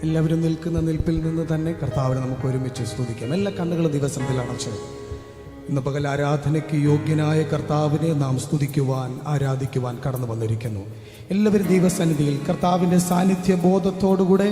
എല്ലാവരും നിൽക്കുന്ന നിൽപ്പിൽ നിന്ന് തന്നെ കർത്താവിനെ നമുക്ക് ഒരുമിച്ച് സ്തുതിക്കാം. എല്ലാ കണ്ണുകളും ദിവസത്തിൽ അടച്ച് ഇന്ന് പകൽ ആരാധനയ്ക്ക് യോഗ്യനായ കർത്താവിനെ നാം സ്തുതിക്കുവാൻ, ആരാധിക്കുവാൻ കടന്നു വന്നിരിക്കുന്നു. എല്ലാവരും ദൈവസന്നിധിയിൽ കർത്താവിൻ്റെ സാന്നിധ്യ ബോധത്തോടുകൂടെ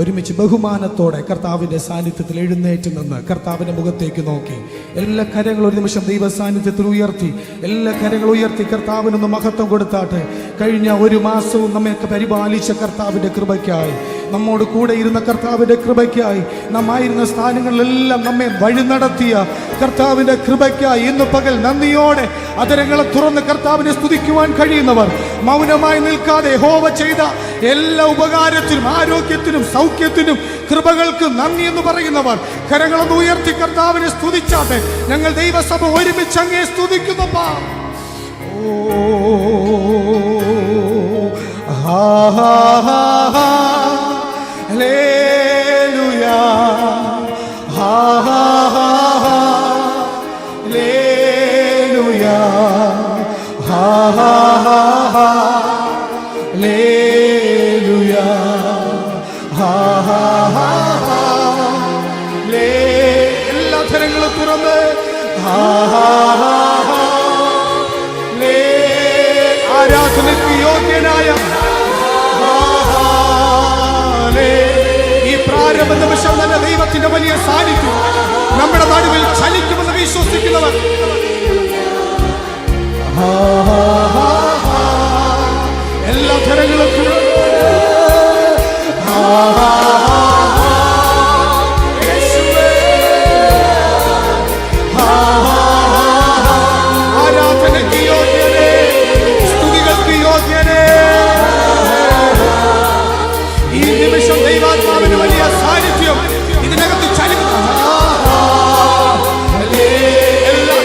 ഒരുമിച്ച് ബഹുമാനത്തോടെ കർത്താവിൻ്റെ സാന്നിധ്യത്തിൽ എഴുന്നേറ്റ് നിന്ന് കർത്താവിൻ്റെ മുഖത്തേക്ക് നോക്കി എല്ലാ കരങ്ങളും ഒരു നിമിഷം ദൈവ സാന്നിധ്യത്തിൽ ഉയർത്തി, എല്ലാ കരങ്ങളും ഉയർത്തി കർത്താവിനൊന്ന് മഹത്വം കൊടുത്താട്ടെ. കഴിഞ്ഞ ഒരു മാസവും നമ്മയൊക്കെ പരിപാലിച്ച കർത്താവിൻ്റെ കൃപയ്ക്കായി, നമ്മോട് കൂടെ ഇരുന്ന കർത്താവിൻ്റെ കൃപയ്ക്കായി, നമ്മായിരുന്ന സ്ഥാനങ്ങളിലെല്ലാം നമ്മെ വഴി നടത്തിയ കർത്താവിൻ്റെ കൃപയ്ക്കായി ഇന്ന് പകൽ നന്ദിയോടെ അതരങ്ങളെ തുറന്ന് കർത്താവിനെ സ്തുതിക്കുവാൻ കഴിയുന്നവർ, മൗനമായി നിൽക്കാതെ യഹോവ ചെയ്ത എല്ലാ ഉപകാരത്തിനും ആരോഗ്യത്തിനും സൗഖ്യത്തിനും കൃപകൾക്കും നന്ദി എന്ന് പറയുന്നവർ കരങ്ങളൊന്ന് ഉയർത്തി കർത്താവിനെ സ്തുതിച്ചാട്ടെ. ഞങ്ങൾ ദൈവസഭ ഒരുമിച്ച് അങ്ങേ സ്തുതിക്കുന്നപ്പാ. ഹല്ലേലൂയാ, ഹല്ലേലൂയാ, ഹല്ലേലൂയാ, എല്ലാ ധനങ്ങളും തുറന്ന് ആരാധനയ്ക്ക് യോഗ്യനായ ഈ പ്രാരംഭ നിമിഷം തന്നെ ദൈവത്തിന്റെ വലിയ സാന്നിധ്യം നമ്മുടെ നടുവിൽ ചലിക്കുമെന്ന് വിശ്വസിക്കുന്നവർ എല്ലാ ധനങ്ങളും ആരാധനയ്ക്ക് യോഗ്യനേ, സ്തുതികൾക്ക് യോഗ്യനേ. ഈ നിമിഷം ദൈവാത്മാവിന് വലിയ സാന്നിധ്യം ഇതിനകത്ത് ചലിക്കുന്നു. എല്ലാ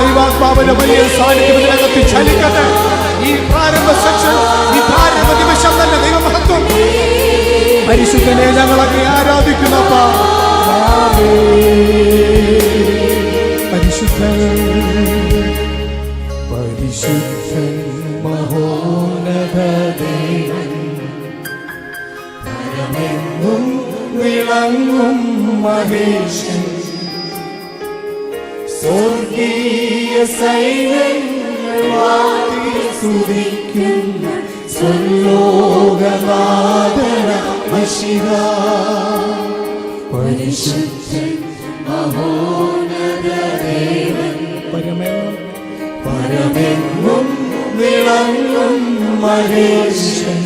ദൈവാത്മാവിന്റെ വലിയ സാന്നിധ്യം ഇതിനകത്ത് ചലിക്കട്ടെ. ഈ പ്രാരംഭ സെക്ഷൻ, ഈ പ്രാരംഭ നിമിഷം തന്നെ ദൈവമഹത്വം പരിശുദ്ധനെ ഞങ്ങളൊക്കെ ആരാധിക്കുന്നപ്പാ. പരിശുദ്ധൻ പരിശുദ്ധൻ മഹോന്നത ദേവൻ, പരമെങ്ങും വിളങ്ങും മഹേശൻ, സ്വർഗീയ സൈന്യങ്ങൾ വാഴ്ത്തി സ്തുതിക്കുന്ന സ്വർലോകനാഥന മശിഹാ. പരിശുദ്ധൻ മഹോന്നത ദേവൻ, പരമെങ്ങും വിളങ്ങും മഹേശൻ,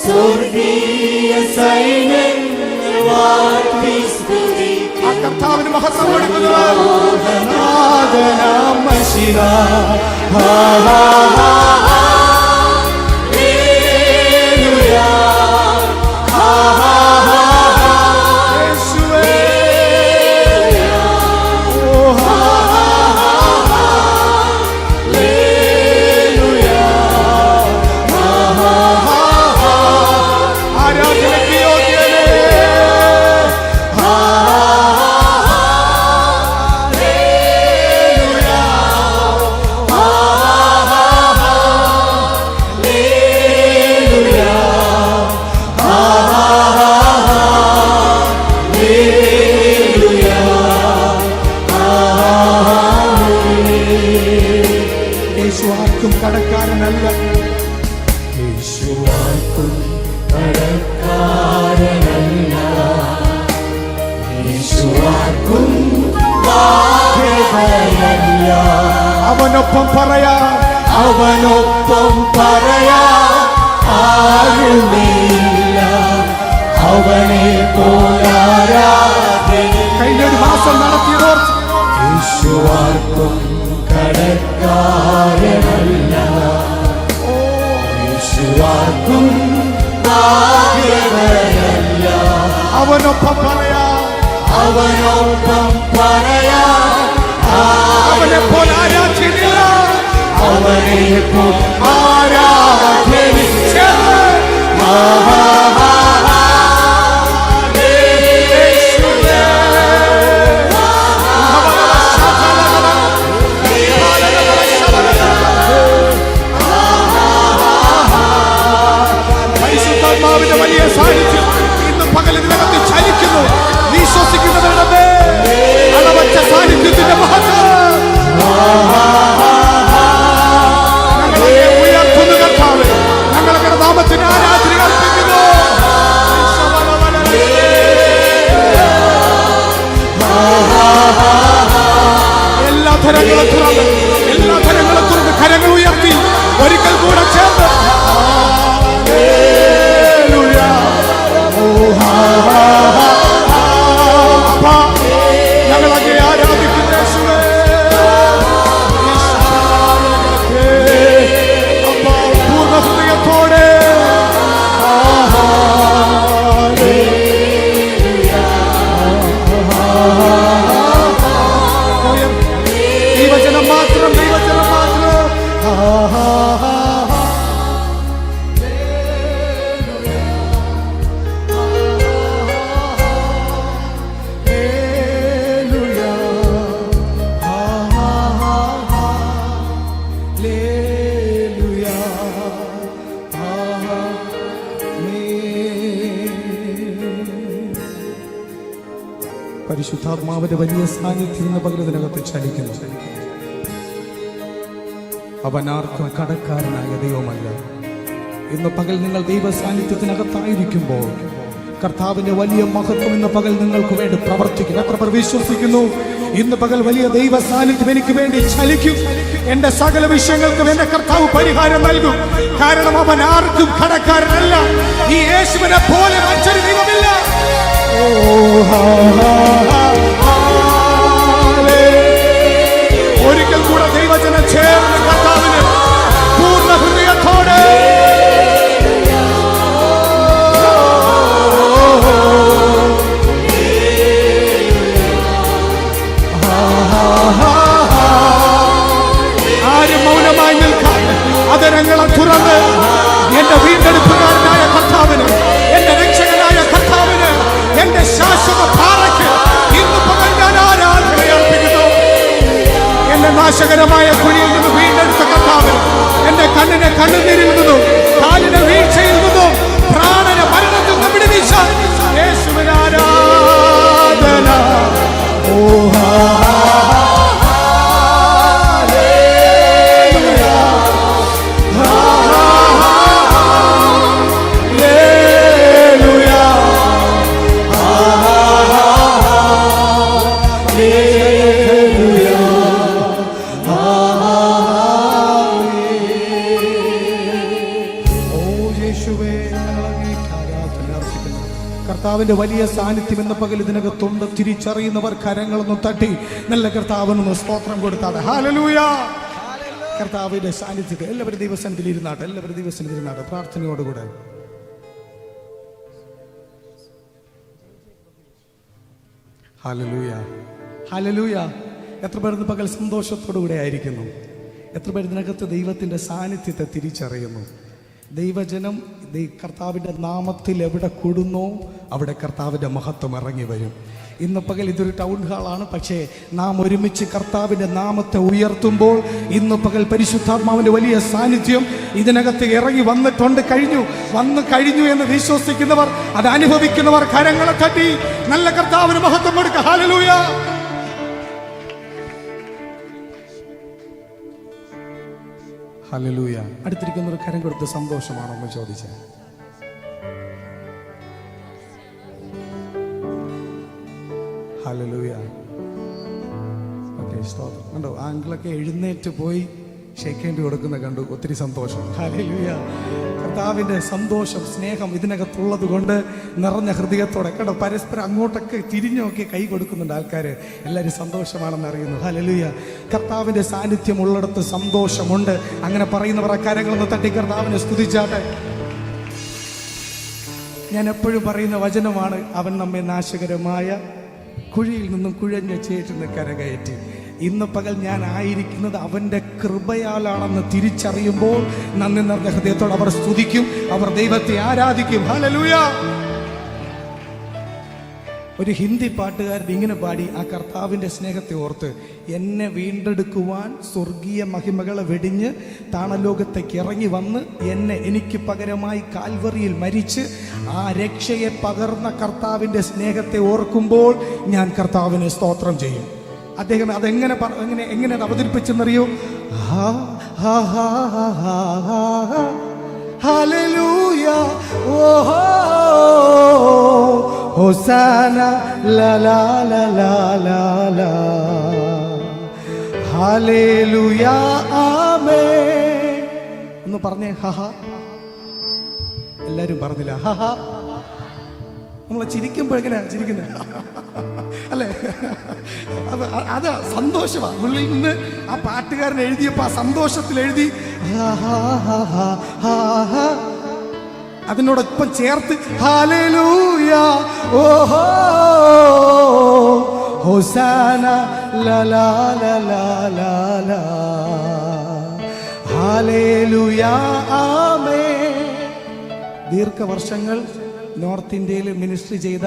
സ്വർഗീയ സൈന്യങ്ങൾ വാഴ്ത്തി സ്തുതിക്കുന്ന കർത്താവിന് മഹത്വം കൊടുക്കുന്നവർ മശിഹാ. യേശുവാർക്കും കടക്കാരനല്ല, യേശുവാർക്കും കടക്കാരനല്ല, യേശുവാർക്കും ബാധ്യതയല്ല. അവനൊപ്പം പറയാ, അവനൊപ്പം പറയാ ആരുമില്ല, അവനെ പോലാരാധന. കഴിഞ്ഞ ഒരു മാസം നടത്തിയതോർ യേശുവാർക്കും കടക്കാരനല്ല, യേശുവാർക്കും ബാധ്യതയല്ല. അവനൊപ്പം പറയാ, അവനൊപ്പം പറയാ അവനെ പോൽ ആരാധ്യനില്ല, അവനെ പോൽ ആരാധ്യനില്ല. കരങ്ങളെ തുറന്ന്, എല്ലാ കരങ്ങളും തുറന്ന്, കരങ്ങൾ ഉയർത്തി ഒരിക്കൽ കൂടെ ചേർന്ന് ഞങ്ങൾ അങ്ങേ ആരാധിക്കുന്ന യേശുവേ. അപ്പാ, പൂർണ്ണ ഹൃദയത്തോടെ ദൈവജനം മാത്രം, ദൈവജനം മാത്രം. പരിശുദ്ധാത്മാവിന്റെ വലിയ സാന്നിധ്യം ഇന്ന് പകലതിനകത്ത് ചലിക്കുന്നു. അവൻ ആർക്കും കടക്കാരനായ ദൈവമല്ല. ഇന്ന് പകൽ നിങ്ങൾ ദൈവ സാന്നിധ്യത്തിനകത്തായിരിക്കുമ്പോൾ കർത്താവിന്റെ വലിയ മഹത്വം ഇന്ന് പകൽ നിങ്ങൾക്ക് വേണ്ടി പ്രവർത്തിക്കും. എത്ര പേർ വിശ്വസിക്കുന്നു ഇന്ന് പകൽ വലിയ ദൈവ സാന്നിധ്യം എനിക്ക് വേണ്ടി ചലിക്കും? എന്റെ സകല വിഷയങ്ങൾക്കും എന്റെ കർത്താവ് പരിഹാരം നൽകും. കാരണം അവൻ ആർക്കും കടക്കാരനല്ല. ഈ യേശുവിനെ പോലെ മറ്റൊരു ദൈവമില്ല. ഒരിക്കൽ കൂടെ ദൈവജനം ചേർന്ന് കർത്താവിന് പൂർണ്ണ ഹൃദയത്തോടെ ആരും മൗനമായി നിൽക്കാൻ അതരങ്ങളെ തുറന്ന് എന്റെ വീണ്ടെടുപ്പുകാരനായ കർത്താവിന്, എന്റെ രക്ഷകനായ കർത്താവിന്, എന്റെ ശാശ്വത പാറയ്ക്ക് ഇന്ന് പകൽ ഞാൻ ആരാധന അർപ്പിക്കുന്നു. എന്റെ നാശകരമായ കുഴിയിൽ നിന്ന് വീണ്ടെടുത്ത കർത്താവിന്, എന്റെ കണ്ണിനെ കണ്ണുനീരിൽ നിന്നും കാലിനെ വീഴ്ചയിൽ നിന്നും പ്രാണനെ മരണത്തിൽ നിന്ന് വിടുവിച്ച യേശുവിന് ആരാധന. കർത്താവിന്റെ വലിയ സാന്നിധ്യം എന്ന പകൽ ഇതിനകത്തുണ്ട്. തിരിച്ചറിയുന്നവർ കരങ്ങളൊന്ന് തട്ടി നല്ല കർത്താവിനൊന്ന് സ്തോത്രം കൊടുത്താട്ടെ. ഹല്ലേലൂയ. കർത്താവിന്റെ സാന്നിധ്യത്തിൽ എല്ലാവരും ദൈവസന്നിധിയിൽ ഇരുന്നാട്ടെ, എല്ലാവരും ദൈവസന്നിധിയിൽ ഇരുന്നാട്ടെ പ്രാർത്ഥനയോടുകൂടെ. Hallelujah, hallelujah. എത്ര പേർ ഇന്ന് പകൽ സന്തോഷത്തോടുകൂടെ ആയിരിക്കുന്നു? എത്ര പേർ ഇതിനകത്ത് ദൈവത്തിന്റെ സാന്നിധ്യത്തെ തിരിച്ചറിയുന്നു? ദൈവജനം കർത്താവിൻ്റെ നാമത്തിൽ എവിടെ കൂടുന്നോ അവിടെ കർത്താവിൻ്റെ മഹത്വം ഇറങ്ങി വരും. ഇന്ന് പകൽ ഇതൊരു ടൗൺ ഹാളാണ്. പക്ഷേ നാം ഒരുമിച്ച് കർത്താവിൻ്റെ നാമത്തെ ഉയർത്തുമ്പോൾ ഇന്ന് പകൽ പരിശുദ്ധാത്മാവിൻ്റെ വലിയ സാന്നിധ്യം ഇതിനകത്ത് ഇറങ്ങി വന്നു കഴിഞ്ഞു എന്ന് വിശ്വസിക്കുന്നവർ, അത് അനുഭവിക്കുന്നവർ കരങ്ങളെ തട്ടി നല്ല കർത്താവിന് മഹത്വം കൊടുക്കുക. ഹല്ലേലൂയ. ഹല്ലേലൂയ. അടുത്തിരിക്കുന്നൊരു കരം കൊടുത്ത് സന്തോഷമാണോ എന്ന് ചോദിച്ചാൽ ഹല്ലേലൂയ. ഓക്കെ, സ്തോത്രം. കണ്ടോ, ആങ്കിളൊക്കെ എഴുന്നേറ്റ് പോയി ഷേക്ക് ഹാൻഡ് കൊടുക്കുന്ന കണ്ടു. ഒത്തിരി സന്തോഷം. ഹല്ലേലൂയ. കർത്താവിൻ്റെ സന്തോഷം, സ്നേഹം ഇതിനകത്തുള്ളത് കൊണ്ട് നിറഞ്ഞ ഹൃദയത്തോടെ കണ്ടോ പരസ്പരം അങ്ങോട്ടൊക്കെ തിരിഞ്ഞൊക്കെ കൈ കൊടുക്കുന്നുണ്ട് ആൾക്കാർ. എല്ലാവരും സന്തോഷമാണെന്ന് അറിയുന്നു. ഹല്ലേലൂയ. കർത്താവിൻ്റെ സാന്നിധ്യം ഉള്ളിടത്ത് സന്തോഷമുണ്ട്. അങ്ങനെ പറയുന്നവർ അക്കാര്യങ്ങളൊന്ന് തട്ടി കർത്താവിനെ സ്തുതിച്ചാട്ടെ. ഞാൻ എപ്പോഴും പറയുന്ന വചനമാണ്, അവൻ നമ്മെ നാശകരമായ കുഴിയിൽ നിന്നും കുഴഞ്ഞ ചേറ്റിന്ന് കരകയറ്റി. ഇന്ന് പകൽ ഞാൻ ആയിരിക്കുന്നത് അവൻ്റെ കൃപയാലാണെന്ന് തിരിച്ചറിയുമ്പോൾ നന്ദി നിറഞ്ഞ ഹൃദയത്തോടെ അവർ സ്തുതിക്കും, അവർ ദൈവത്തെ ആരാധിക്കും. ഹല്ലേലൂയ. ഒരു ഹിന്ദി പാട്ടുകാരൻ ഇങ്ങനെ പാടി ആ കർത്താവിൻ്റെ സ്നേഹത്തെ ഓർത്ത്, എന്നെ വീണ്ടെടുക്കുവാൻ സ്വർഗീയ മഹിമകളെ വെടിഞ്ഞ് താണലോകത്തേക്ക് ഇറങ്ങി വന്ന് എനിക്ക് പകരമായി കാൽവറിയിൽ മരിച്ച് ആ രക്ഷയെ പകർന്ന കർത്താവിൻ്റെ സ്നേഹത്തെ ഓർക്കുമ്പോൾ ഞാൻ കർത്താവിനെ സ്തോത്രം ചെയ്യും. അദ്ദേഹം അതെങ്ങനെ അത് അവതരിപ്പിച്ചെന്നറിയോ? ഹല്ലേലൂയ, ഓഹോ ഹോസാന ലാ ലാ ലാ ലാ ലാ, ഹല്ലേലൂയ ആമേൻ. ഒന്ന് പറഞ്ഞേ ഹഹ. എല്ലാരും പറഞ്ഞില്ല ഹഹ. നമ്മളെ ചിരിക്കുമ്പോൾ എങ്ങനെയാ ചിരിക്കുന്നത് അല്ലേ? അത് സന്തോഷമാണ്. ഉള്ളിൽ നിന്ന് ആ പാട്ടുകാരൻ എഴുതിയപ്പോ ആ സന്തോഷത്തിൽ എഴുതി അതിനോടൊപ്പം ചേർത്ത് ഹല്ലേലൂയ ഓഹോ ഹോസാന ലലാ ലലാ ലലാ ഹല്ലേലൂയ ആമേൻ. ദീർഘവർഷങ്ങൾ നോർത്ത് ഇന്ത്യയിൽ മിനിസ്ട്രി ചെയ്ത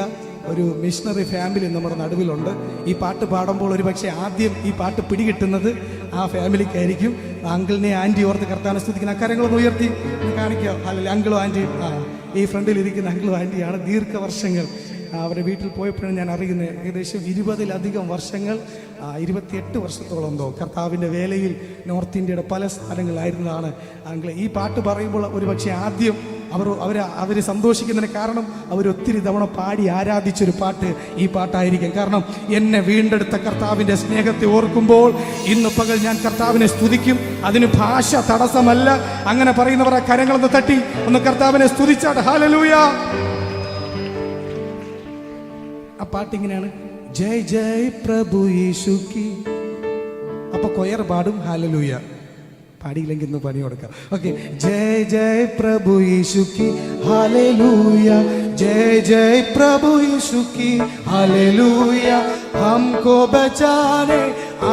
ഒരു മിഷണറി ഫാമിലി നമ്മുടെ നടുവിലുണ്ട്. ഈ പാട്ട് പാടുമ്പോൾ ഒരു പക്ഷേ ആദ്യം ഈ പാട്ട് പിടികിട്ടുന്നത് ആ ഫാമിലിക്കായിരിക്കും. അങ്കിളിനെ ആൻറ്റി ഓർത്ത് കർത്താവിനെ സ്തുതിക്കുന്ന അക്കാര്യങ്ങളൊന്ന് ഉയർത്തി കാണിക്കാം. അല്ലെങ്കിൽ അങ്കിളും ആൻറ്റി, ഈ ഫ്രണ്ടിൽ ഇരിക്കുന്ന അങ്കിളും ആൻറ്റിയാണ്. ദീർഘവർഷങ്ങൾ അവരുടെ വീട്ടിൽ പോയപ്പോഴാണ് ഞാൻ അറിയുന്നത്. ഏകദേശം 20-ലധികം വർഷങ്ങൾ, 28 വർഷത്തോളം എന്തോ കർത്താവിൻ്റെ വേലയിൽ നോർത്ത് ഇന്ത്യയുടെ പല സ്ഥലങ്ങളിലായിരുന്നതാണ് അങ്കിൾ. ഈ പാട്ട് പറയുമ്പോൾ ഒരു പക്ഷേ ആദ്യം അവർ സന്തോഷിക്കുന്നതിന് കാരണം അവരൊത്തിരി തവണ പാടി ആരാധിച്ചൊരു പാട്ട് ഈ പാട്ടായിരിക്കും. കാരണം എന്നെ വീണ്ടെടുത്ത കർത്താവിൻ്റെ സ്നേഹത്തെ ഓർക്കുമ്പോൾ ഇന്ന് പകൽ ഞാൻ കർത്താവിനെ സ്തുതിക്കും. അതിന് ഭാഷ തടസ്സമല്ല. അങ്ങനെ പറയുന്നവർ ആ കരങ്ങളൊന്ന് തട്ടി ഒന്ന് കർത്താവിനെ സ്തുതിച്ചാട്ട് ഹല്ലേലൂയ. ആ പാട്ടിങ്ങനെയാണ്, ജയ് ജയ് പ്രഭു യേശു കി. അപ്പൊ കൊയർ പാടും ഹല്ലേലൂയ. പാടിയില്ലെങ്കിൽ ഇന്ന് പണി കൊടുക്കാം. ഓക്കെ, ജയ് ജയ് പ്രഭു യേശു കി ഹല്ലേലൂയ, जय जय प्रभु यीशु की हालेलुया, हमको बचाने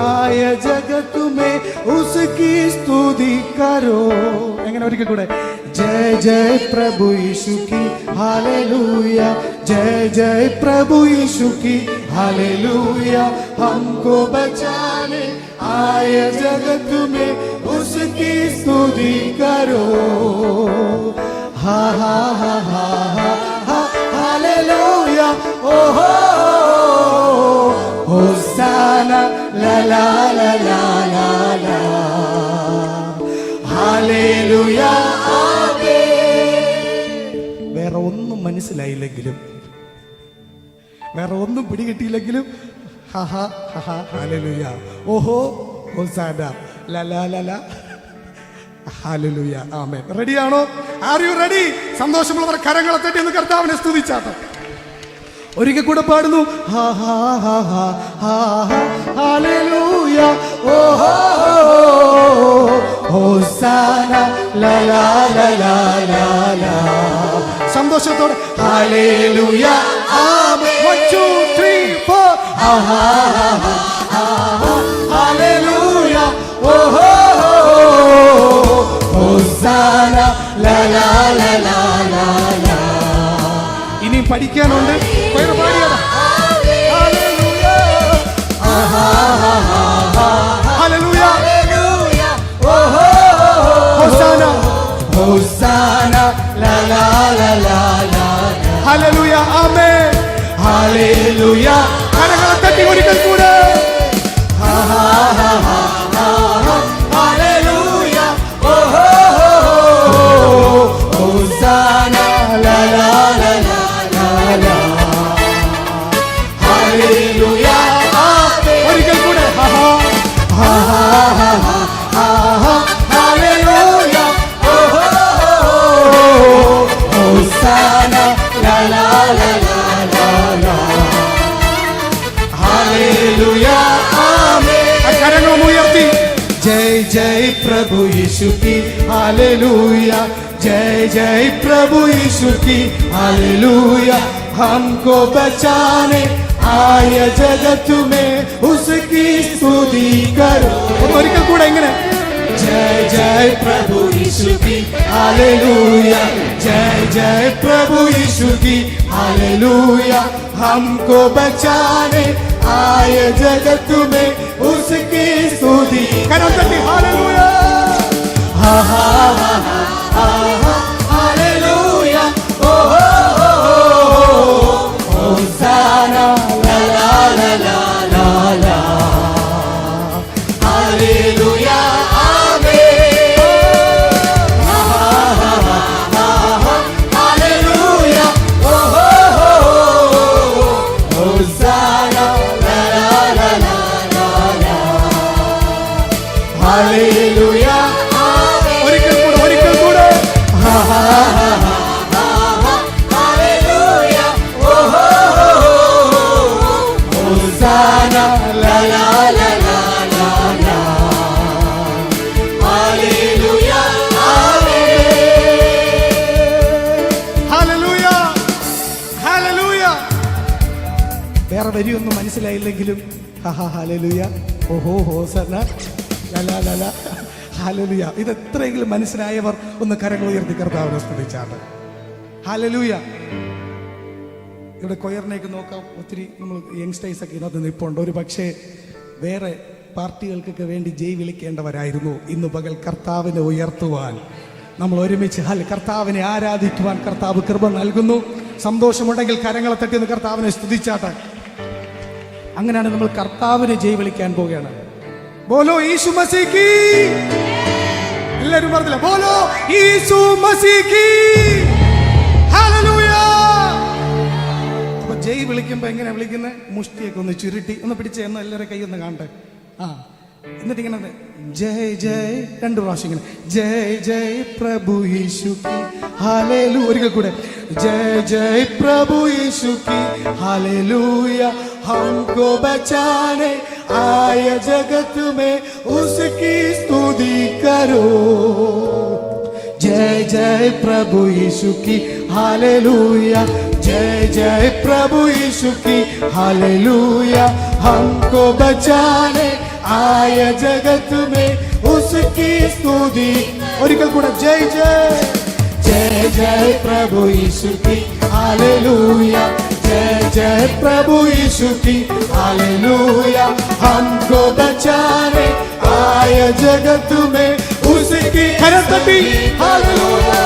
आए जगत में उसकी स्तुति करो. എങ്ങനെ ഒരിക്കൽ കൂടെ, जय जय प्रभु यीशु की हालेलुया, जय जय प्रभु यीशु की हालेलुया, हमको बचाने आए जगत में उसकी स्तुति करो. हा हा हा हा हा हालेलुया, ओहो होसाना ला ला ला ला ला ला हालेलुया. വേറെ ഒന്നും മനസ്സിലായില്ലെങ്കിലും, വേറെ ഒന്നും പിടികിട്ടിയില്ലെങ്കിലും ഹഹ ഹഹ ഹല്ലേലൂയ, ഓഹോ ഹോസാന ലാ ലാ ലാ ലാ ഹല്ലേലൂയ ആമേൻ. റെഡിയാണോ? Are you ready? സന്തോഷമുള്ളവർ കരങ്ങളെ തട്ടി ഒന്ന് കർത്താവിനെ സ്തുതിച്ചാട്ടെ. ഒരിക്കൽ കൂടെ പാടുന്നു, ഹാ ഹാ ഹാ ഹാ ഹാ ഹല്ലേലൂയ, ഓഹോ ഹോസാന ലാ ലാ ലാ ലാ ലാ ലാ. സന്തോഷത്തോടെ ഹല്ലേലൂയ ആമേൻ. 1 2 3 4 ഹാ ഹാ ഹാ ഹാ ഹല്ലേലൂയ, ഓഹോ ഹോസാന ലാ ലാ ലാ ലാ ലാ ലാ. ഇനി പഠിക്കാനുണ്ട്. ഹല്ലേലൂയ ഹല്ലേലൂയ ഓഹോ ഹോസാന ഹോസാന ലാ ലാ ലാ ലാ ലാ ഹല്ലേലൂയ ആമേൻ. ഹല്ലേലൂയ. കരങ്ങളെ തട്ടി ഒരിക്കൽ കൂടെ ഹല്ലേലൂയ, ഓഹോ ഹോസാന ലാ ലാ ലാ ലാ ലാ ഹല്ലേലൂയ ആമേൻ. ഒരിക്കൽ കൂടെ ഹല്ലേലൂയ, ഓഹോ ഹോസാന ലാ ലാ ലാ ലാ ലാ ഹല്ലേലൂയ ആമേൻ. കരങ്ങൾ ഉയർത്തി, जय जय प्रभु यीशु की हालेलुया, जय जय प्रभु यीशु की हालेलुया, हमको बचाने आए जगत में उसकी स्तुति करो. ഒരിക്കൽ കൂടെ ഇങ്ങനെ, जय जय प्रभु यीशु की हालेलुया, जय जय प्रभु यीशु की हालेलुया, हमको बचाने आए जगत में उसकी स्तुति करो. हालेलुया हा हा हा हा हालेलुया, ओहो होसाना ला ला ला ला ला ला हालेलुया आमेन. हा हा हा हा हालेलुया, ओहो होसाना ला ला ला ला ला ഹല്ലേലൂയ. ഒരിക്കൽ കൂടെ ഹോസാന ലാ ലാ ലാ ലാ ലാ ലാ. Hallelujah hallelujah hallelujah. വേറെ വരിയൊന്നും മനസ്സിലായില്ലെങ്കിലും ഹല്ലേലൂയ, ഓഹോ ഹോസന ലാ ലാ ലാ ലാ ഹല്ലേലൂയ. ഇത് എത്രയെങ്കിലും മനസ്സിലായവർ ഒന്ന് കരങ്ങൾ ഉയർത്തി കർത്താവിനെ സ്തുതിച്ചാണ്. ഹല്ലേലൂയ. ഇവിടെ കൊയറിനേക്ക് നോക്കാം, ഒത്തിരി നമ്മൾ യങ്സ്റ്റേഴ്സ് ഒക്കെ ഇതിനകത്ത് നിൽപ്പുണ്ട്. ഒരു പക്ഷേ വേറെ പാർട്ടികൾക്കൊക്കെ വേണ്ടി ജയ് വിളിക്കേണ്ടവരായിരുന്നു. ഇന്ന് പകൽ കർത്താവിനെ ഉയർത്തുവാൻ നമ്മൾ ഒരുമിച്ച് കർത്താവിനെ ആരാധിക്കുവാൻ കർത്താവ് കൃപ നൽകുന്നു. സന്തോഷമുണ്ടെങ്കിൽ കരങ്ങളെ തട്ടിന്ന് കർത്താവിനെ സ്തുതിച്ചാട്ടെ. അങ്ങനെയാണ് നമ്മൾ കർത്താവിനെ ജയ് വിളിക്കാൻ പോവുകയാണ്. ബോലോ യേശു മസീഹ് കീ. എല്ലാവരും പറഞ്ഞില്ല ബോലോ യേശു മസീഹ് കീ. ഹല്ലേലൂയ. അപ്പൊ ജയ് വിളിക്കുമ്പോ എങ്ങനെ വിളിക്കുന്നത്? മുഷ്ടിയൊക്കെ ഒന്ന് ചുരുട്ടി ഒന്ന് പിടിച്ച് എന്ന് എല്ലാവരും കൈ ഒന്ന് കാണട്ടെ. എന്നിട്ട് ഇങ്ങനെ ജയ് ജയ് 2 പ്രാവശ്യം ഇങ്ങനെ ജയ് ജയ് പ്രഭു യേശു കീ ഹല്ലേലൂയ. ഒരിക്കൽ കൂടെ जय जय प्रभु यीशु की हालेलुया. हमको बचाने आए जगत में उसकी स्तुति करो. जय जय प्रभु यीशु की हालेलुया. जय जय प्रभु यीशु की हालेलुया. हमको बचाने आए जगत में उसकी स्तुति. और जय जय जय जय प्रभु यीशु की हालेलुया. जय जय प्रभु यीशु की हालेलुया. हमको बचाने आए जगत में उसकी खरतटी हालेलुया.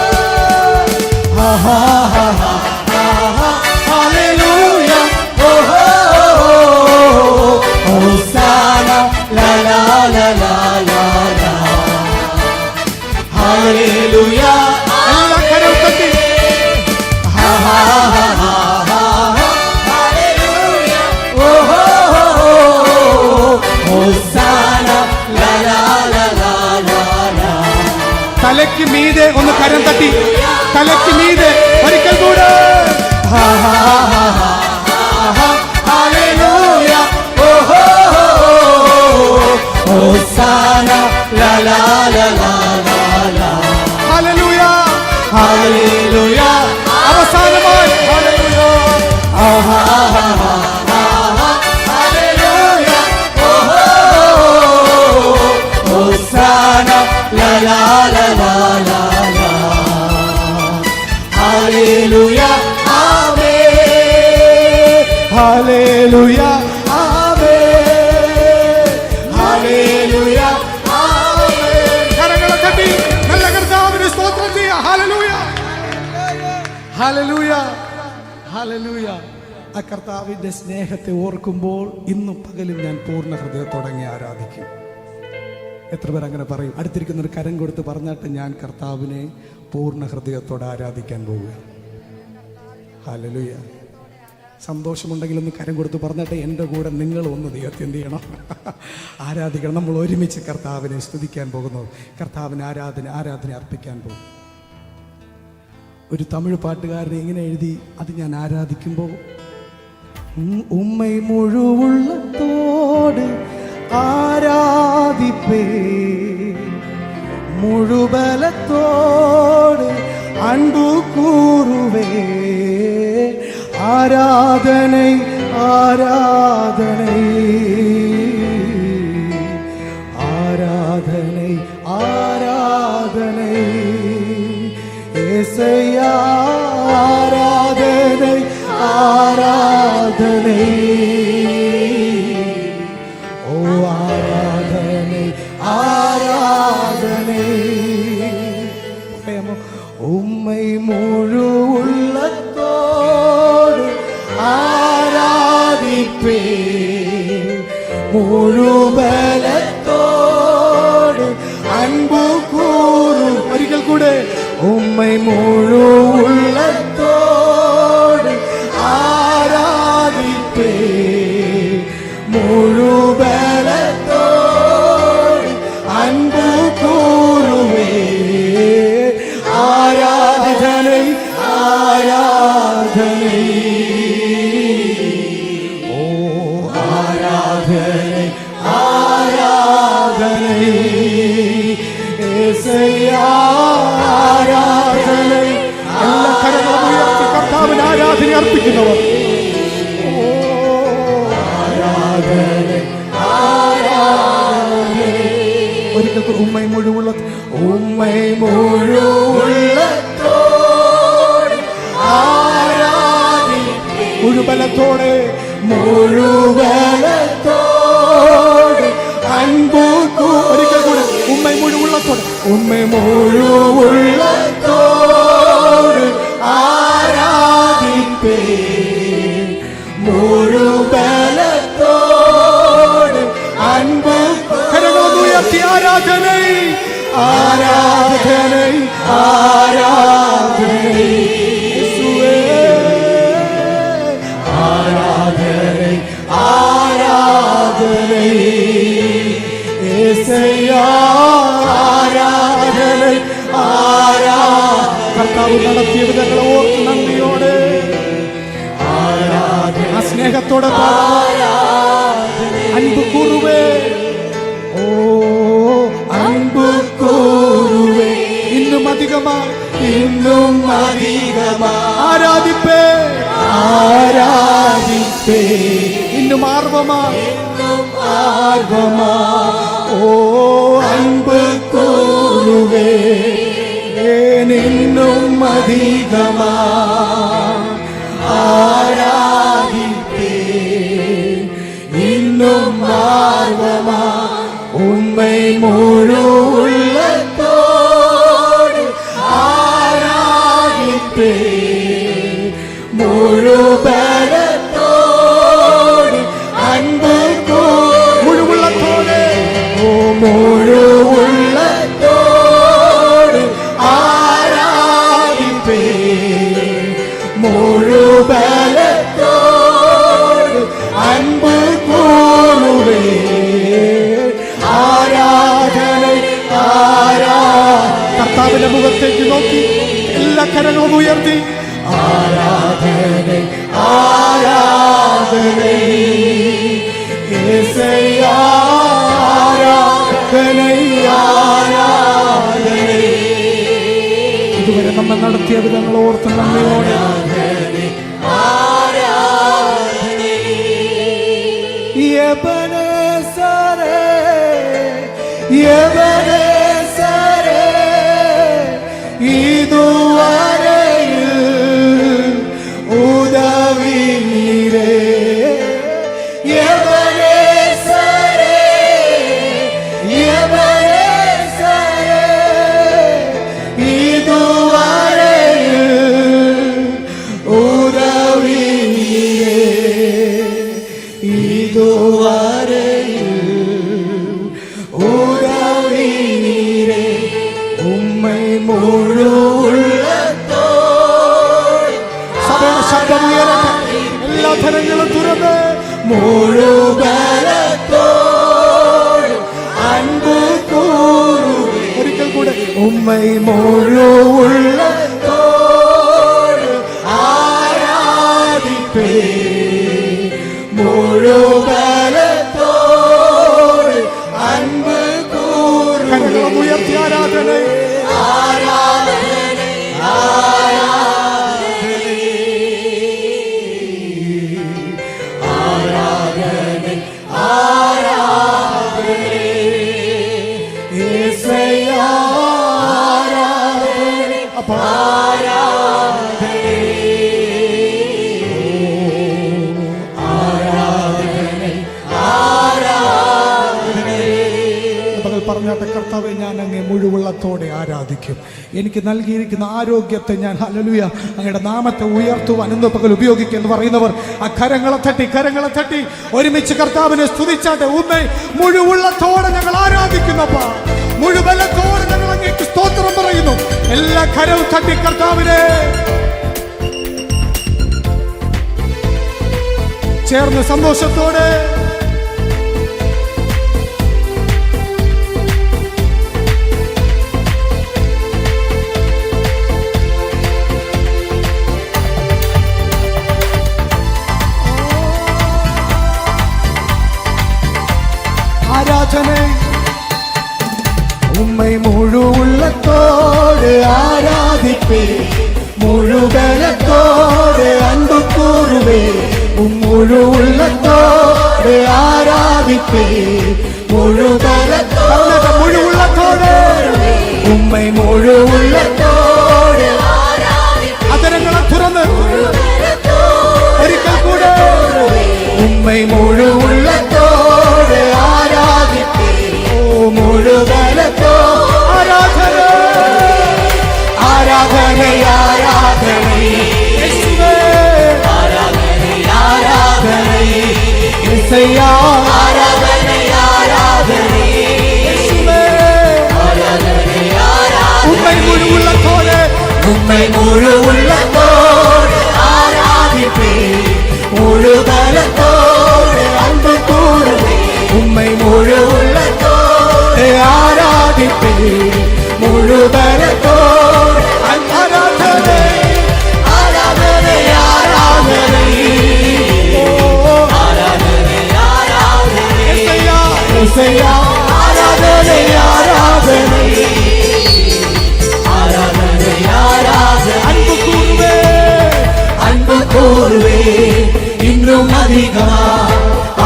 हा हा हा हा हालेलुया. ओ हो होसाना ला ला ला ला ला ला. हालेलुया. തലയ്ക്ക് മീതെ ഒന്ന് കരം തട്ടി, തലയ്ക്ക് മീതെ ഒരിക്കൽ കൂടെ ഹല്ലേലൂയ. ഓഹോ ഹോസാന ലാ ലാ ലാ ലാ ലാ. Hallelujah hallelujah. അവസാനമായി ഹല്ലേലൂയ. ആഹാ ഹല്ലേലൂയ. ഓഹോ ഹോസാന ലാ ലാ ലാ ലാ ലാ. ഹല്ലേലൂയ ആമേൻ. ഹല്ലേലൂയ ആമേൻ. ഹല്ലേലൂയ ആമേൻ. കരങ്ങളെ തട്ടി നല്ല കർത്താവിനെ സ്തോത്രം ചെയ്യാം. Hallelujah hallelujah hallelujah. ആ കർത്താവിന്റെ സ്നേഹത്തെ ഓർക്കുമ്പോൾ ഇന്നും പകലും ഞാൻ പൂർണ്ണ ഹൃദയത്തോടെ ആരാധിക്കും. എത്ര പേർ അങ്ങനെ പറയും? അടുത്തിരിക്കുന്നൊരു കരം കൊടുത്ത് പറഞ്ഞാട്ട് ഞാൻ കർത്താവിനെ പൂർണ്ണ ഹൃദയത്തോടെ ആരാധിക്കാൻ പോവുകയാണ്. ഹല്ലേലൂയ. സന്തോഷമുണ്ടെങ്കിൽ ഒന്ന് കരം കൊടുത്ത് പറഞ്ഞാട്ട് എൻ്റെ കൂടെ നിങ്ങൾ ഒന്ന് ദൈവത്തെ എന്ത് ചെയ്യണം? ആരാധിക്കണം. നമ്മൾ ഒരുമിച്ച് കർത്താവിനെ സ്തുതിക്കാൻ പോകുന്നു. കർത്താവിന് ആരാധന അർപ്പിക്കാൻ പോകും. ഒരു തമിഴ് പാട്ടുകാരനെ ഇങ്ങനെ എഴുതി, അത് ഞാൻ ആരാധിക്കുമ്പോൾ ഉമ്മൈ മുഴുവുള്ളത്തോട് ആരാധിപ്പേ, മുഴുബലത്തോട് അன்பு கூறுவே. ஆராதனை ஆராதனை ஆராதனை ஆராதனை ஏசையா. ஆராதனை ஆராதனை ஓ ஆராதனை ஆராதனை. உம்மை முழு உள்ளத்தோடு ஆராதிப்பே, முழு பலத்தோடு அன்பு கூறும். ஒரிக்கல் கூட உம்மை முழு உள்ளத்தோடு ஆராதிப்பே, முழு பலத்தோடு அன்பு ഉമ്മൈ മുഴുവുള്ള ഉമ്മൈ മുഴുവുള്ളത്തോടെ മുഴുബലത്തോടെ മുഴുവലത്തോടെ അൻപു ഒരിക്കൽ കൂടെ ഉമ്മൈ മുഴുവുള്ളത്തോടെ ഉമ്മൈ മുഴുവുള്ളത്തോടെ ആരാധിപ്പേ മുഴുവലത്തോടെ അൻപു കരങ്ങളുയർത്തി ആരാധനൈ ആരാധനൈ ആരാധനൈ യേശുവേ ആരാധനൈ ആരാധനൈ യേശയ്യാ ആരാധനൈ കർത്താവ് നടത്തിയ വിധങ്ങളെ ഓർത്ത് നന്ദിയോടെ ആ സ്നേഹത്തോടെ അൻപ് കൂറുവേ ഓ അൻപ് കൂറുവേ ഇന്നും അധികമായി ഇന്നും അധികമായി ആരാധിപ്പേ ആരാധിപ്പേ ഇന്നും ആർവമായി ഓ അൻപ് കൂറുവേ നിന്നും അധികമായി ആരാധിപ്പേ ഇന്നും ആർവമായി ഉമ്മൈ മുഴുവുള്ളത്തോടെ ആരാധിപ്പേ മുഴുവലത്തോടെ അൻപ് മുഴുവുള്ളത്തോടെ ഓ മുഴുവുള്ളത്തോടെ ആരാധിപ്പേ മുഴുവലത്തോടെ അൻപ് കൂറുവേ കർത്താവിന്റെ മുഖത്തേക്ക് നോക്കി എല്ലാ കരങ്ങളും ഉയർത്തി ആരാധന ആരാധന യേശയ്യാ ആരാധന ആരാധന ഇതുവരെ നമ്മൾ നടത്തിയ വിധങ്ങൾ ഓർത്ത് നന്ദിയോടെ ഇതുവരെയിൽ ഉദവിനീരേ ധനങ്ങളും തുറന്ന് മുഴുവലത്തോടെ അൻപ് കൂറു ഒരിക്കൽ കൂടെ ഉമ്മൈ മുഴുവുള്ളത്തോടെ ആരാധിപ്പേ മുഴുവലത്തോടെ അൻപ് കൂറു കരങ്ങളും ഉയർത്തി ആരാധന പറഞ്ഞാട്ടെ കർത്താവെ ഞാൻ അങ്ങേ മുഴുവുള്ളത്തോടെ ആരാധിക്കും എനിക്ക് നൽകിയിരിക്കുന്ന ആരോഗ്യത്തെ ഞാൻ ഹല്ലേലൂയ അങ്ങയുടെ നാമത്തെ ഉയർത്തുവാൻ ഇന്ന് പകൽ ഉപയോഗിക്കും എന്ന് പറയുന്നവർ ആ കരങ്ങളെ തട്ടി ഒരുമിച്ച് കർത്താവിനെ സ്തുതിച്ചാട്ടെ ഉമ്മേ മുഴുവുള്ളത്തോടെ ഞങ്ങൾ ആരാധിക്കുന്നപ്പാ മുഴുവലത്തോടെ ഞങ്ങൾ അങ്ങേക്ക് സ്തോത്രം പറയുന്നു എല്ലാ കരവും തട്ടി കർത്താവിനെ ചേർന്ന് സന്തോഷത്തോടെ ആരാധന ഉമ്മൈ മുഴുവുള്ളത്തോടെ ആരാധിപ്പേ മുഴുവലത്തോടെ അൻപ് കൂറുവേ മുഴുവുള്ളത്തോടെ ആരാധിപ്പേ മുഴുവലത്തോടെ യേശയ്യാ ആരാധന ആരാധന அன்பு கூறுவே இன்னும் அதிகமா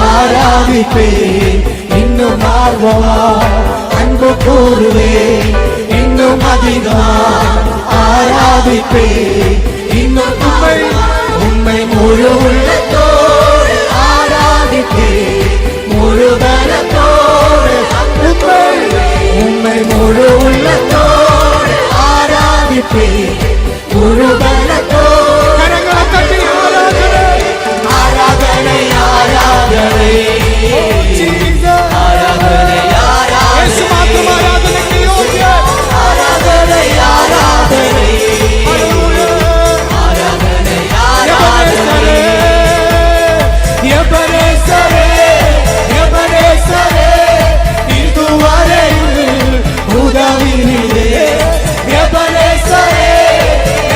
ஆராதிப்பே இன்னும் ஆர்வமா அன்பு கூறுவே இன்னும் அதிகமா ஆராதிப்பே இன்னும் உம்மை முழு உள்ளத்தோடு ஆராதிப்பே முழு பலத்தோடு உம்மை முழு உள்ளத்தோடு ஆராதிப்பே முழு பலத்தோடு കരങ്ങളെ തട്ടി ആരാധന ஆராதனை ஆராதனை യേശു മാത്രം ആരാധനയ്ക്ക് യോഗ്യൻ. ஆராதனை ஆராதனை ஆராதனை ஆராதனை എബരേസരേ, எபனேசரே இதுவரையில் உதவினீரே எபனேசரே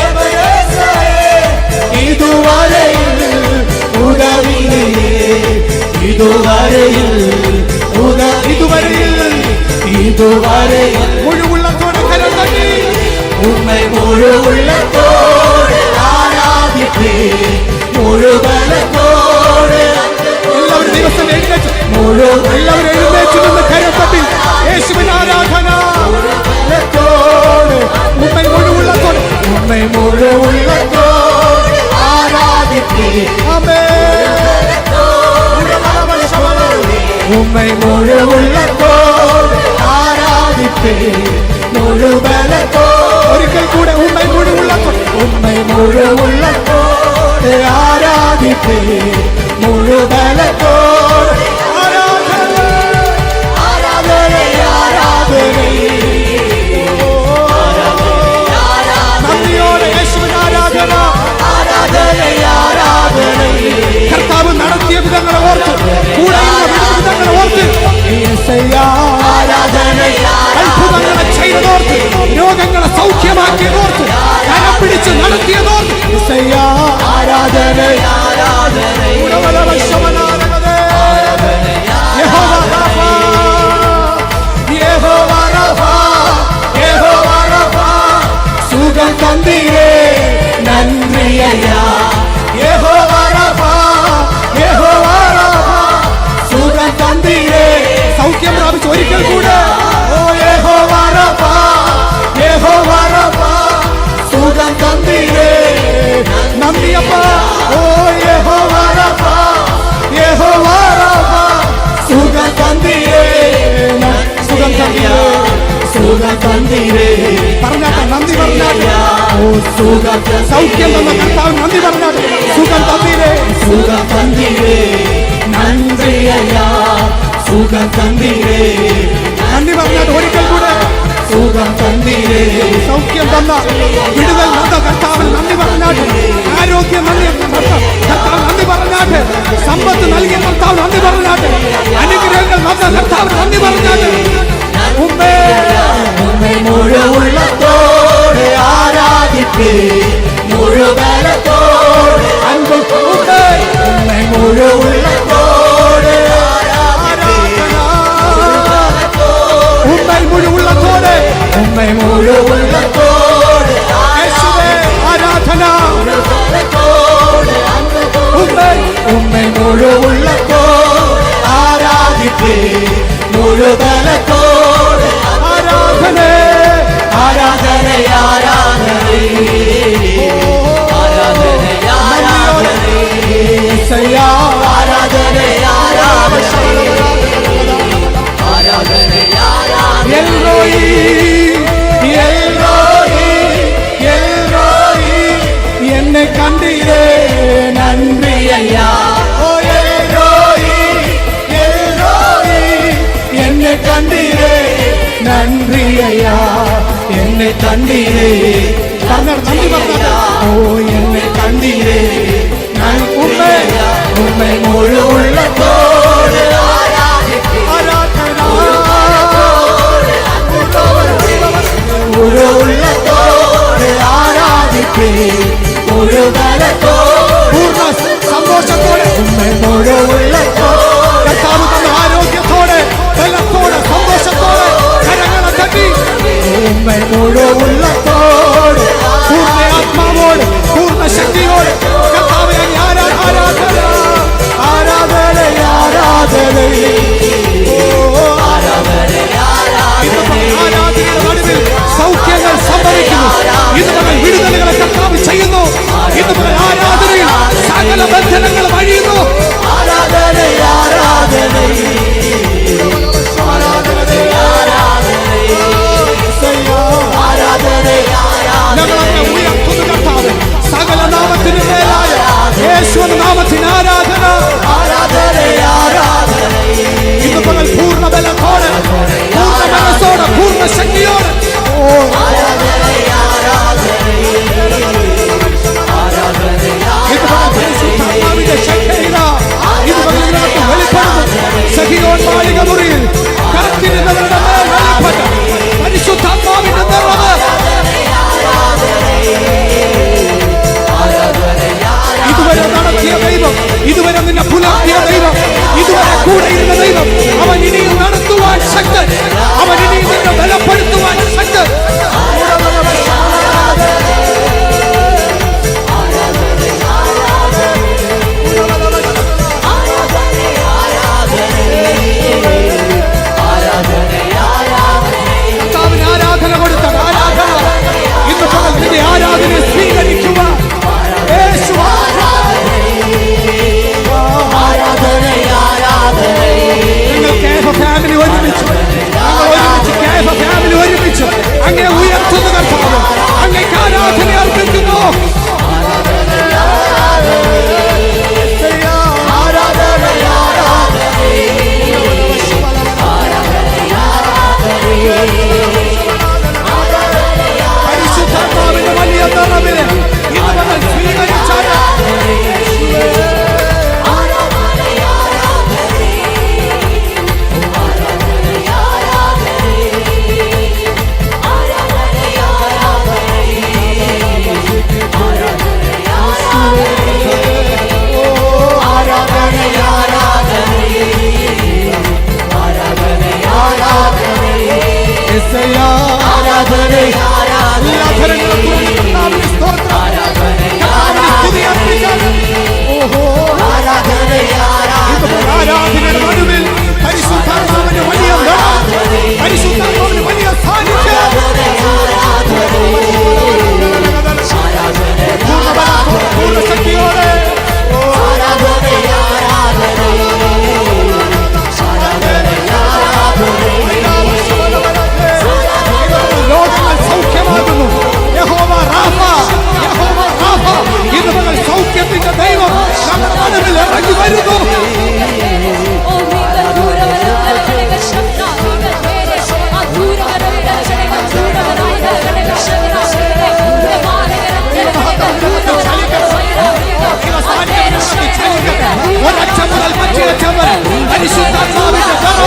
எபனேசரே இதுவரையில் உதவினீரே இதுவரையில் இதுவரையில் മുഴുവുള്ളത്തോടെ കരം തട്ടി உம்மை முழு உள்ளத்தோடு ஆராதிப்பே முழு பலத்தோடு എല്ലാവരും ദിവസം എഴുന്നേറ്റ് முழு എല്ലാവരും എഴുന്നേറ്റ് നിന്ന് കരം തട്ടി യേശുവിന് ആരാധന. உள்ளத்தோடு ഉമ്മൈ മുഴുവുള്ളത്തോടെ உம்மை முழு உள்ளத்தோடு ஆராதிப்பே உம்மை முழு உள்ளத்தோடு ஆராதிப்பே முழு பலத்தோடு ഒരിക്കൽ കൂടെ ഉമ്മൈ മുഴുവുള്ളത്തോടെ உம்மை முழு உள்ளத்தோடு ஆராதிப்பே முழு பலத்தோடு ആരാധന ஆராதனை ஆராதனை നന്ദിയോടെ യേശുവിന് ആരാധന. ஆராதனை ஆராதனை കർത്താവ് നടത്തിയ വിധങ്ങളെ ഓർത്ത് കൂടെ വിധങ്ങളെ ഓർത്ത് യേശയ്യാ ആരാധனை അത്ഭുതങ്ങളെ ചെയ്തതോർത്ത് രോഗങ്ങളെ സൗഖ്യമാക്കിയതോർത്ത് കരം പിടിച്ച് നടത്തിയതോർത്ത് യേശയ്യാ ആരാധனை യഹോവ റാഫ, യഹോവ റാഫ യഹോവ റാഫ സുഖം തന്നീരേ നന്ദി അയ്യാ യഹോവ റാഫ യഹോവ റാഫ സുഖം തന്നീരേ സൗഖ്യം പ്രാപിച്ച് ഒരിക്കൽ കൂടെ ഓ യഹോവ റാഫ യഹോവ റാഫ സുഖം തന്നീരേ നന്ദിയപ്പ. ഓ യഹോവ റാഫ യഹോവ റാഫ സുഖം തന്നീരേ സുഖം തന്നീരേ. സുഖം തന്നീരേ പറഞ്ഞാട്ടെ, നന്ദി പറഞ്ഞാട്ടെ. ഓ സുഖം സൗഖ്യം തന്ന കർത്താവ് നന്ദി പറഞ്ഞാട്ടെ. സുഖം തന്നീരേ. സുഖം തന്നീരേ നന്ദി അയ്യാ സുഖം തന്നീരേ നന്ദി പറഞ്ഞാട്ടെ ഒരിക്കൽ കൂടെ. സുഖം തന്നീരേ സൗഖ്യം തന്ന വിടുതൽ തന്ന കർത്താവിന് നന്ദി പറഞ്ഞാട്ടെ. ആരോഗ്യം നന്ദി കർത്താവ് നന്ദി പറഞ്ഞാട്ടെ. സമ്പത്ത് നൽകിയ കർത്താവ് നന്ദി പറഞ്ഞാട്ടെ. അനുഗ്രഹങ്ങൾ തന്ന കർത്താവിന് നന്ദി പറഞ്ഞാട്ടെ. ഉമ്മേ ഉമ്മൈ മുഴു ഉള്ളത്തോടെ ആരാധിപ്പേ മുഴു ബലത്തോടെ അൻപ് ഉമ്മൈ മുഴു ഉള്ളത്തോടെ ഉമ്മൈ മുഴുവുള്ളത്തോടെ ഉമ്മൈ മുഴു ഉള്ളത്തോടെ യേശുവേ ആരാധന. ഉമ്മൈ ഉമ്മൈ മുഴു ഉള്ളത്തോടെ ആരാധിപ്പേ മുഴു ബലത്തോടെ ആരാധന ആരാധന ആരാധന ആരാധന ആരാധന യേശയ്യാ ആരാധന ആരാധന ആരാധന ആരാധന എൽറോയി എൽറോയി എൽറോയി എന്നെ കണ്ടീരേ നന്ദി അയ്യാ ഓ എൽറോയി എൽറോയി എന്നെ കണ്ടീരേ നന്ദി അയ്യാ എന്നെ കണ്ടീരേ നന്ദി പറഞ്ഞാട്ടെ. ഓ എന്നെ കണ്ടീരേ ഉമ്മേ ഉമ്മേ മുഴുവുള്ളത്തോടെ ആരാധന മുഴുവുള്ളത്തോടെ ആരാധിപ്പേ മുഴുവലത്തോടെ പൂർണ്ണ സന്തോഷത്തോടെ ഉമ്മേ മുഴുവുള്ളത്തോടെ കർത്താവ് തന്ന ആരോഗ്യത്തോടെ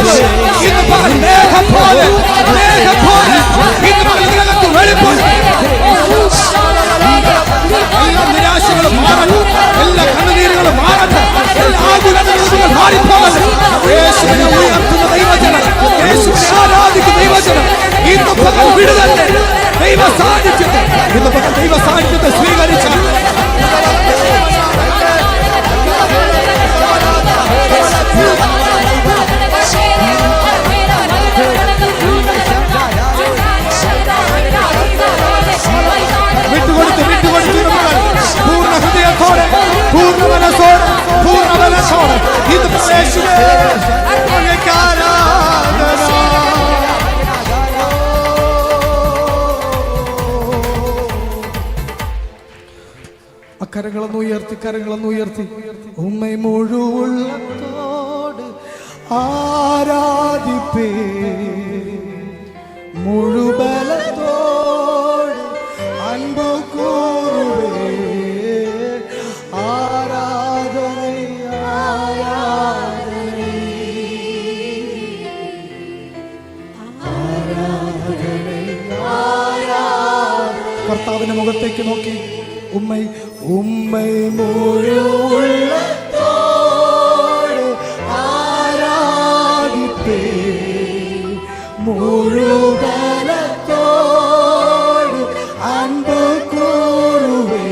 പോലെ ഇന്ന് പകൽ മേഘം പോലെ ഇന്ന് പകൽ ഇതിനകത്ത് വെളിപ്പെടും. എല്ലാ നിരാശകളും മാറട്ടെ, എല്ലാ കണ്ണുനീരുകളും മാറട്ടെ, എല്ലാ ആകുലതകളും മാറിപ്പോകട്ടെ. യേശുവിനെ ഉയർത്തുന്ന ദൈവജനം, യേശുവിനെ ആരാധിക്കുന്ന ദൈവജനം ഇന്ന് പകൽ വിടുതലിന്റെ ദൈവ സാന്നിധ്യത്തെ, ഇന്ന് പകൽ ദൈവ സാന്നിധ്യത്തെ സ്വീകരിച്ച വിട്ടുകൊടുത്ത് പൂർണ്ണ ഹൃദയത്തോടെ, പൂർണ്ണ മനസ്സോടെ, പൂർണ്ണ മനസ്സോടെ ഇന്ന് യേശുവേ അങ്ങേക്ക് ആരാധന. കരങ്ങളൊന്ന് ഉയർത്തി, കരങ്ങളൊന്ന് ഉയർത്തി. ഉമ്മൈ മുഴുവുള്ളത്തോട് ആരാധിപ്പേ, മുഴുബലത്തോട് അൻപു കൂറുവേ, ആരാധന ആരാധന ആരാധന. കർത്താവിന്റെ മുഖത്തേക്ക് നോക്കി ഉമ്മൈ മുഴുവുള്ളത്തോട് ആരാധിപ്പേ, മുഴുവലത്തോട് അൻപു കൂറുവേ,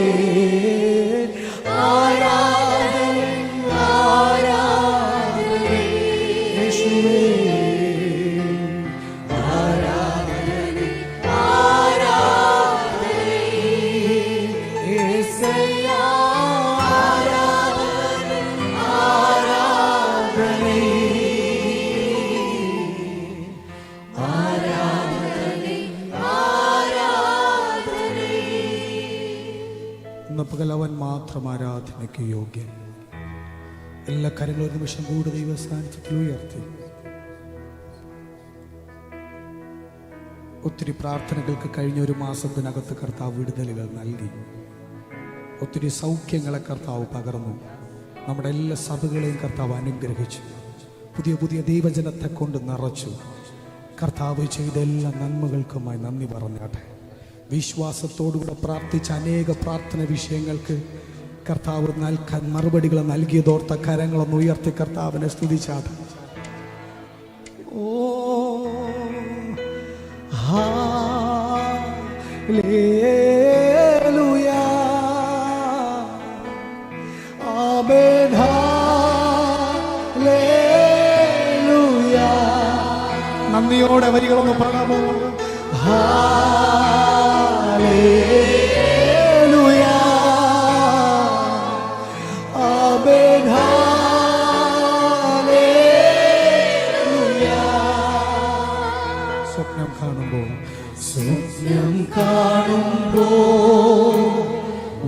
ആരാധന ആരാധന യേശുവേ, ആരാധന ആരാധന യേശയ്യാ, ആരാധന ആരാധന പകൽ അവൻ മാത്രം ആരാധനയ്ക്ക് യോഗ്യൻ. എല്ലാ കാര്യങ്ങളും ഒരു നിമിഷം കൂടി ദൈവ സാന്നിധ്യത്തിൽ ഉയർത്തി. ഒത്തിരി പ്രാർത്ഥനകൾക്ക് കഴിഞ്ഞ ഒരു മാസത്തിനകത്ത് കർത്താവ് വിടുതലുകൾ നൽകി. ഒത്തിരി സൗഖ്യങ്ങളെ കർത്താവ് പകർന്നു. നമ്മുടെ എല്ലാ സഭകളെയും കർത്താവ് അനുഗ്രഹിച്ചു. പുതിയ പുതിയ ദൈവജനത്തെ കൊണ്ട് നിറച്ചു. കർത്താവ് ചെയ്ത എല്ലാ നന്മകൾക്കുമായി നന്ദി പറഞ്ഞാട്ടെ. വിശ്വാസത്തോടുകൂടെ പ്രാർത്ഥിച്ച അനേക പ്രാർത്ഥന വിഷയങ്ങൾക്ക് കർത്താവ് നൽകാൻ മറുപടികൾ നൽകിയതോർത്ത കരങ്ങളൊന്ന് ഉയർത്തി കർത്താവിനെ സ്തുതിച്ചാട്ടെ. ഓ ഹല്ലേലൂയ, ആമേൻ, ഹല്ലേലൂയ. നന്ദിയോടെ വരികളൊന്ന് പാടാമോ? ഹല്ലേലൂയ, ആമേൻ, ഹല്ലേലൂയ. സ്വപ്നം കാണുമ്പോൾ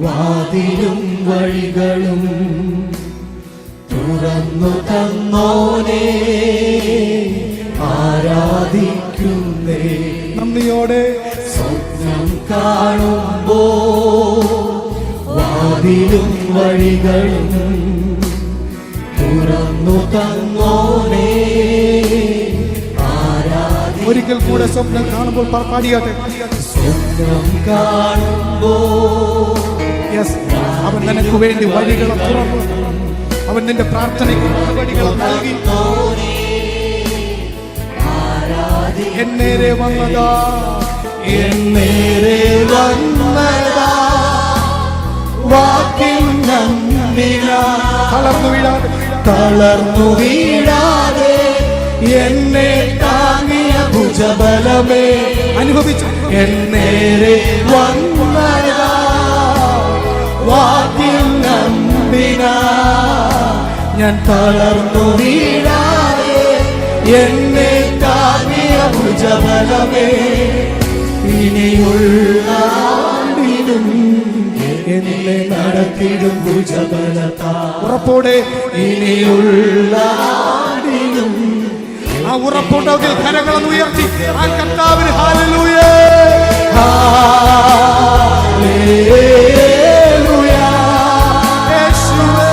വാതിലും വഴികളും തുറന്നു തന്നോനെ ആരാധിക്കുന്നേ. നന്ദിയോടെ സ്വപ്നം കാണുമ്പോൾ വാതിലും വഴികളും തുറന്നു തന്നോനെ. ഒരിക്കൽ കൂടെ സ്വപ്നം കാണുമ്പോൾ പാടിയാട്ടെ. സ്വപ്നം കാണുമ്പോൾ അവൻ നിനക്ക് വേണ്ടി വഴികളെ തുറന്നു. അവൻ നിന്റെ പ്രാർത്ഥനയ്ക്ക് മറുപടികൾ നൽകി. എന്നേരെ വന്നതാ, എന്നേരെ വന്നതാ, വാക്കിൽ നന്ദിനാ. തളർന്നു വീഴാതെ എന്നെ താങ്ങിയ ഭുജബലമേ അനുഭവിച്ചു. എന്നേരെ വന്നതാ, വാക്കിൽ നന്ദിനാ. ഞാൻ തളർന്നു വീഴാതെ എന്നെ താങ്ങിയ ഭുജബലമേ. ഇനിയുള്ള ആണ്ടിലും എന്നെ നടത്തിടും ഭുജബലത്താ. ഉറപ്പോടെ ഇനിയുള്ള ആണ്ടിലും. ആ ഉറപ്പുണ്ടെങ്കിൽ കരങ്ങളൊന്ന് ഉയർത്തി ആ കർത്താവിന് ഹല്ലേലൂയ, ഹല്ലേലൂയ. യേശുവേ,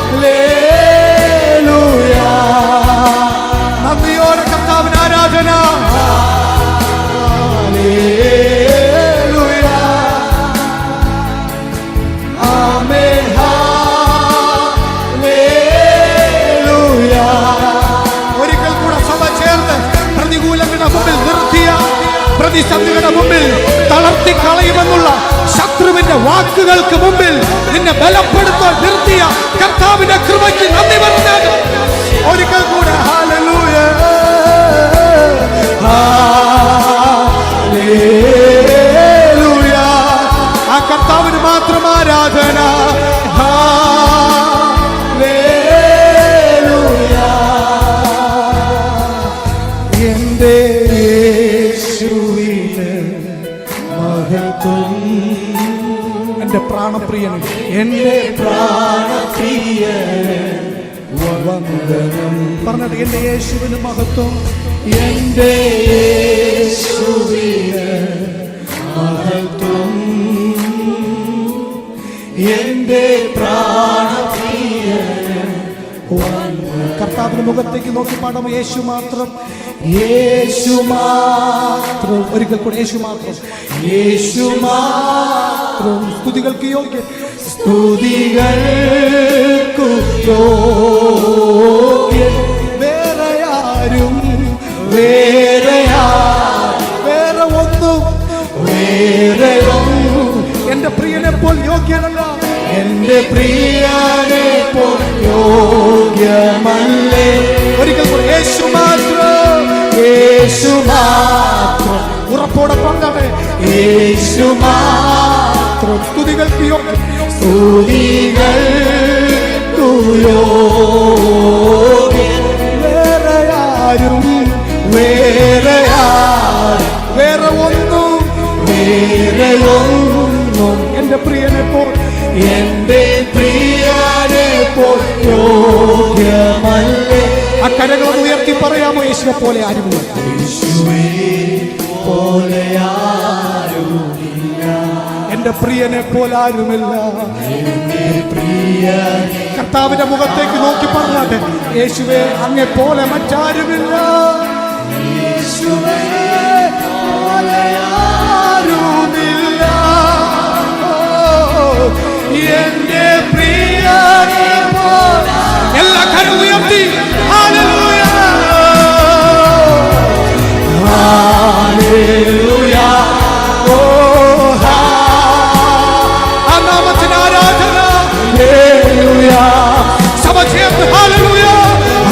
ഹല്ലേലൂയ. പ്രതിസന്ധികളുടെ മുമ്പിൽ തളർത്തി കളയുമെന്നുള്ള ശത്രുവിന്റെ വാക്കുകൾക്ക് മുമ്പിൽ നിന്നെ ബലപ്പെടുത്താൻ നിർത്തിയ കർത്താവിന്റെ കൃപയ്ക്ക് നന്ദി പറഞ്ഞാൽ ഒരിക്കൽ കൂടെ ഹല്ലേലൂയ ഹല്ലേലൂയ. ആ കർത്താവിന് മാത്രം ആരാധന. ഹല്ലേലൂയ. എന്റെ യേശുവിന് മഹത്വം. എന്റെ പ്രാണപ്രിയന്, എന്റെ പ്രാണപ്രിയന് വന്ദനം. പറഞ്ഞത് എന്റെ യേശുവിന് മഹത്വം. എന്റെ യേശുവിന് മഹത്വം. എന്റെ പ്രാണപ്രിയന് വന്ദനം. കർത്താവിന്റെ മുഖത്തേക്ക് നോക്കി പാടാമോ? യേശു മാത്രം, യേശു മാത്രം. ഒരിക്കൽ കൂടെ യേശു മാത്രം, യേശു മാത്രം. സ്തുതികൾക്ക് യോഗ്യൻ, സ്തുതികൾക്കു യോഗ്യൻ. വേറെ ആരും, വേറെ ഒന്നും, വേറെ ഒന്നും എന്റെ പ്രിയനെ പോൽ യോഗ്യനല്ല. എന്റെ പ്രിയനെ പോൽ യോഗ്യമല്ലേ. ഒരിക്കൽ കൂടെ യേശു മാത്രം, യേശു മാത്രം. ഉറപ്പോടെ പങ്കാതെ യേശു മാത്രം. സ്തുതികൾക്ക് യോഗ്യൻ, സ്തുതികൾക്കു യോഗ്യൻ. വേറെ ആരും, വേറെ ഒന്നും, വേറെ ഒന്നും എന്റെ പ്രിയനെ പോൽ, എന്റെ പ്രിയനെ പോൽ യോഗ്യമല്ലേ. ആ കരകൾ ഉയർത്തി പറയാമോ? യേശുവെ പോലെ ആരുമില്ല, യേശുവെ പോലെ ആരുമില്ല. എന്റെ പ്രിയനെ പോലെ ആരുമില്ല. കർത്താവിന്റെ മുഖത്തേക്ക് നോക്കി പറഞ്ഞാട്ടെ, യേശുവെ അങ്ങെ പോലെ മറ്റാരുമില്ല. യേശുവേ പോലെ ആരുമില്ല. എന്റെ പ്രിയനെ പോലെ. എല്ലാ കരവും ഉയർത്തി ഹല്ലേലൂയ ഹല്ലേലൂയ. ഓ ആ നാമത്തിന് ആരാധന. ഹല്ലേലൂയ. സഭ ചേർന്ന് ഹല്ലേലൂയ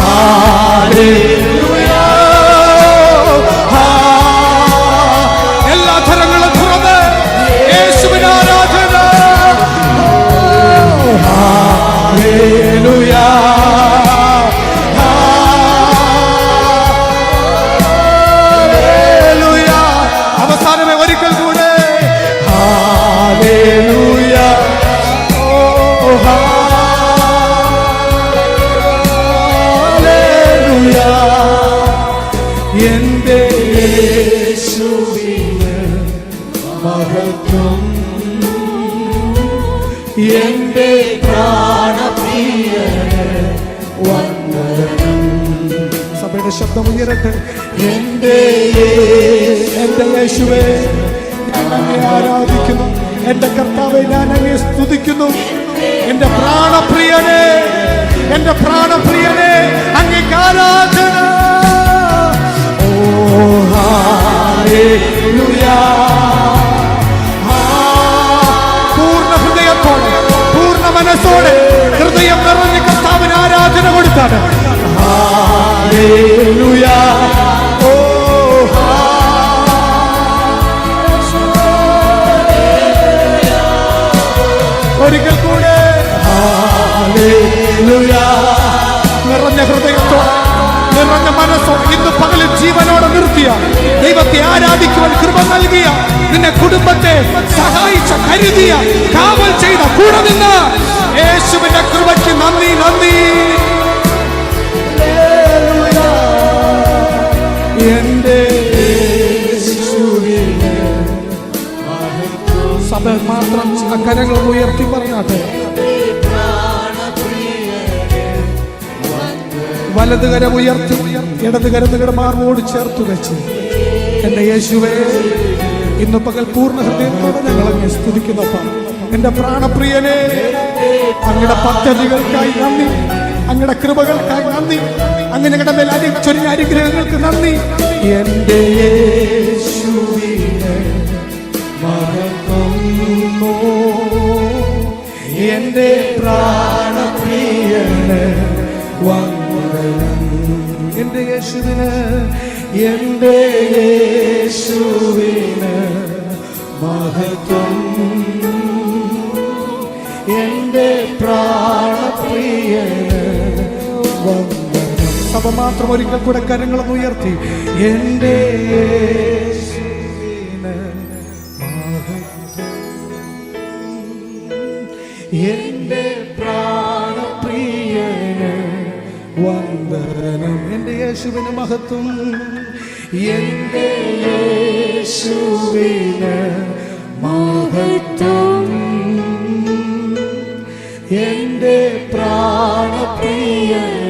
ഹല്ലേലൂയ. എല്ലാ തരങ്ങളും തുറന്ന് യേശുവിന് ആരാധന. Hallelujah hallelujah. അവസാനമേ ഒരിക്കൽ കൂടെ ഹല്ലേലൂയ. ഓ ഹല്ലേലൂയ. എന്റെ യേശുവിന് മഹത്വം. എന്റെ പ്രാണപ്രിയന് വന്ദനം. സഭയുടെ ശബ്ദം ഉയരട്ടെ. എന്റെ യേശുവേ ഞാൻ അങ്ങയെ ആരാധിക്കുന്നു. എന്റെ കർത്താവെ ഞാൻ അങ്ങയെ സ്തുതിക്കുന്നു. എന്റെ പ്രാണപ്രിയനെ, എന്റെ പ്രാണപ്രിയനെ അങ്ങേക്ക് ആരാധന. ഓ ഹല്ലേലൂയ. പൂർണ്ണ ഹൃദയത്തോടെ, പൂർണ്ണ മനസ്സോടെ, ഹൃദയം നിറഞ്ഞ കർത്താവിന് ആരാധന കൊടുത്താണ്. ഹല്ലേലൂയ. ഓ ഒരിക്കൽ കൂടെ ഹല്ലേലൂയ. നിറഞ്ഞ ഹൃദയത്തോടെ, നിറഞ്ഞ മനസ്സോടെ, ഇന്ന് പകലിൽ ജീവനോടെ നിർത്തിയ, ദൈവത്തെ ആരാധിക്കുവാൻ കൃപ നൽകിയ, നിന്നെ കുടുംബത്തെ സഹായിച്ച, കരുതിയ, കാവൽ ചെയ്ത, കൂടെ നിന്ന് യേശുവിന്റെ കൃപയ്ക്ക് നന്ദി, നന്ദി. എന്റെ സഭ മാത്രം കരങ്ങൾ ഉയർത്തി പറഞ്ഞാട്ടെ. വലതുകരം ഉയർത്തി ഇടതുകരം നിങ്ങളുടെ മാർവോട് ചേർത്ത് വെച്ച്, എന്റെ യേശുവേ ഇന്ന് പകൽ പൂർണ്ണ ഹൃദയത്തോടെ ഞങ്ങൾ അങ്ങ് സ്തുതിക്കുന്നപ്പ. എന്റെ പ്രാണപ്രിയനെ, അങ്ങയുടെ പദ്ധതികൾക്കായി നന്ദി, അങ്ങയുടെ കൃപകൾക്കായി നന്ദി, അങ്ങ് ഞങ്ങളുടെ മേൽ ചൊരിഞ്ഞ അനുഗ്രഹങ്ങൾക്ക് നന്ദി. എന്റെ യേശുവിനെ മഹത്വം എന്റെ പ്രാണപ്രിയന് വന്ദനം എന്റെ യേശുവിന് എന്റെ യേശുവിന് മഹത്വം എന്റെ പ്രാണപ്രിയന് വന്ദനം. സഭ മാത്രം ഒരിക്കൽ കൂടെ കരങ്ങളൊന്ന് ഉയർത്തി എന്റെ യേശുവിന് മഹത്വം എന്റെ പ്രാണപ്രിയന് വന്ദനം. എന്റെ യേശുവിന് മഹത്വം എന്റെ യേശുവിന് മഹത്വം എന്റെ പ്രാണപ്രിയന്